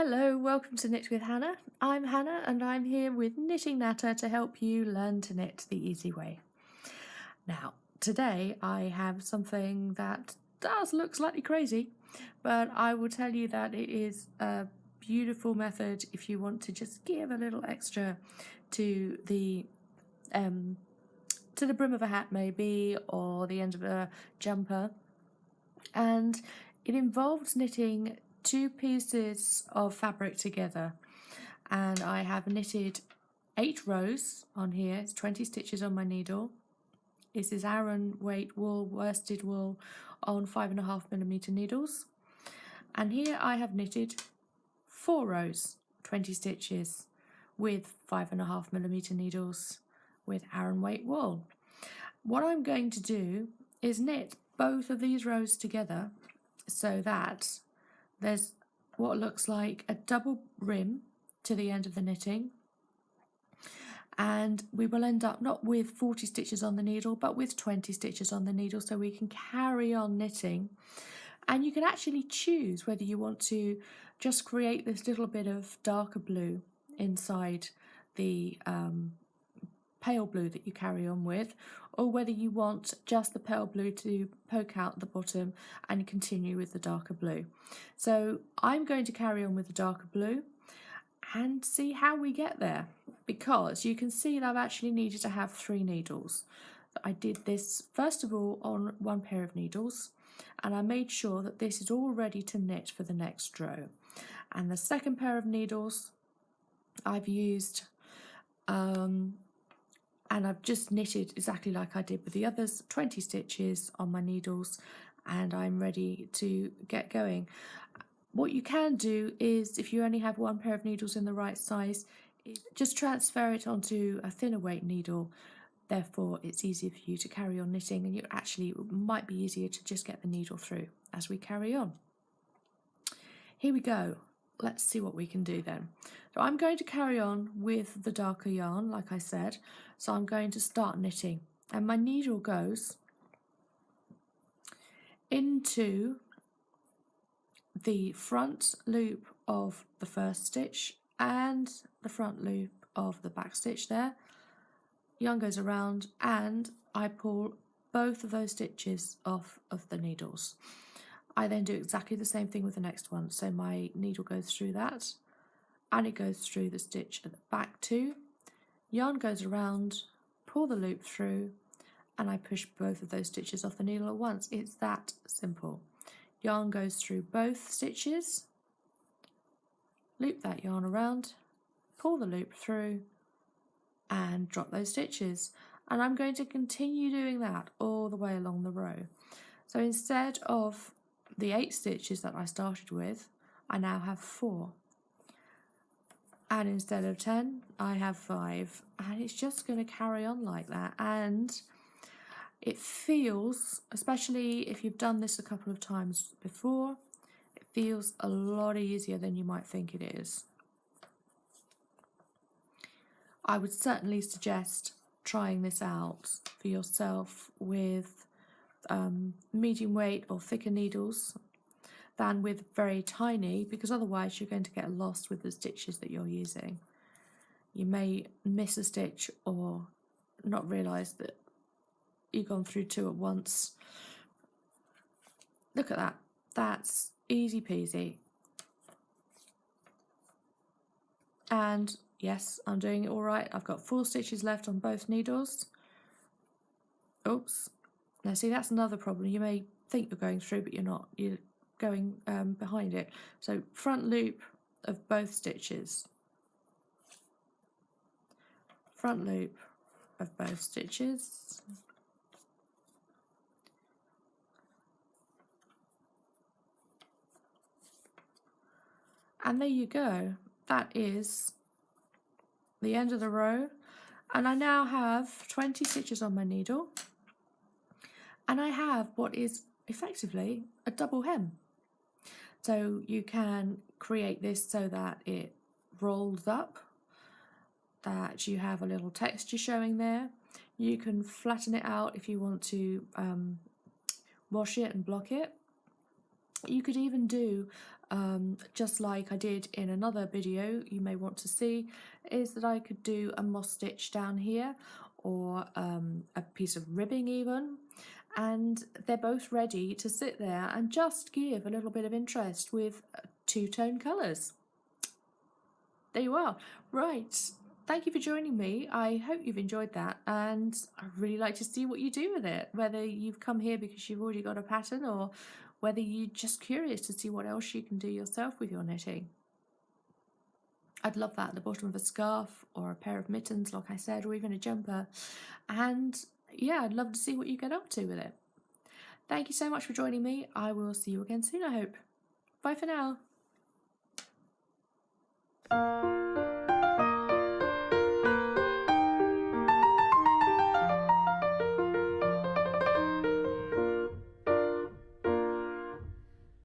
Hello, welcome to Knit with Hannah. I'm Hannah and I'm here with Knitting Natter to help you learn to knit the easy way. Now, today I have something that does look slightly crazy, but I will tell you that it is a beautiful method if you want to just give a little extra to the brim of a hat maybe, or the end of a jumper. And it involves knitting 2 pieces of fabric together, and I have knitted 8 rows on here. It's 20 stitches on my needle. This is Aran weight wool, worsted wool on 5.5mm needles, and here I have knitted 4 rows, 20 stitches with 5.5mm needles with Aran weight wool. What I'm going to do is knit both of these rows together so that there's what looks like a double rim to the end of the knitting, and we will end up not with 40 stitches on the needle but with 20 stitches on the needle, so we can carry on knitting. And you can actually choose whether you want to just create this little bit of darker blue inside the pale blue that you carry on with, or whether you want just the pale blue to poke out the bottom and continue with the darker blue. So I'm going to carry on with the darker blue and see how we get there, because you can see that I've actually needed to have 3 needles. I did this first of all on 1 pair of needles, and I made sure that this is all ready to knit for the next row. And the second pair of needles I've used and I've just knitted exactly like I did with the others, 20 stitches on my needles, and I'm ready to get going. What you can do is, if you only have 1 pair of needles in the right size, just transfer it onto a thinner weight needle. Therefore it's easier for you to carry on knitting, and it might be easier to just get the needle through as we carry on. Here we go. Let's see what we can do then. So I'm going to carry on with the darker yarn, like I said. So I'm going to start knitting, and my needle goes into the front loop of the first stitch and the front loop of the back stitch there. Yarn goes around and I pull both of those stitches off of the needles. I then do exactly the same thing with the next one. So my needle goes through that and it goes through the stitch at the back too. Yarn goes around, pull the loop through, and I push both of those stitches off the needle at once. It's that simple. Yarn goes through both stitches, loop that yarn around, pull the loop through, and drop those stitches. And I'm going to continue doing that all the way along the row. So instead of the 8 stitches that I started with, I now have 4. And instead of 10, I have 5. And it's just going to carry on like that. And it feels, especially if you've done this a couple of times before, it feels a lot easier than you might think it is. I would certainly suggest trying this out for yourself with medium weight or thicker needles than with very tiny, because otherwise you're going to get lost with the stitches that you're using. You may miss a stitch or not realise that you've gone through 2 at once. Look at that. That's easy peasy. And yes, I'm doing it all right. I've got 4 stitches left on both needles. Oops. Now see, that's another problem. You may think you're going through, but you're not. You're going behind it. So front loop of both stitches. Front loop of both stitches. And there you go. That is the end of the row, and I now have 20 stitches on my needle, and I have what is effectively a double hem. So you can create this so that it rolls up, that you have a little texture showing there. You can flatten it out if you want to wash it and block it. You could even do, just like I did in another video you may want to see, is that I could do a moss stitch down here, or a piece of ribbing even, and they're both ready to sit there and just give a little bit of interest with two-tone colours. There you are. Right. Thank you for joining me. I hope you've enjoyed that, and I'd really like to see what you do with it, whether you've come here because you've already got a pattern, or whether you're just curious to see what else you can do yourself with your knitting. I'd love that at the bottom of a scarf or a pair of mittens, like I said, or even a jumper. And yeah, I'd love to see what you get up to with it. Thank you so much for joining me. I will see you again soon, I hope. Bye for now.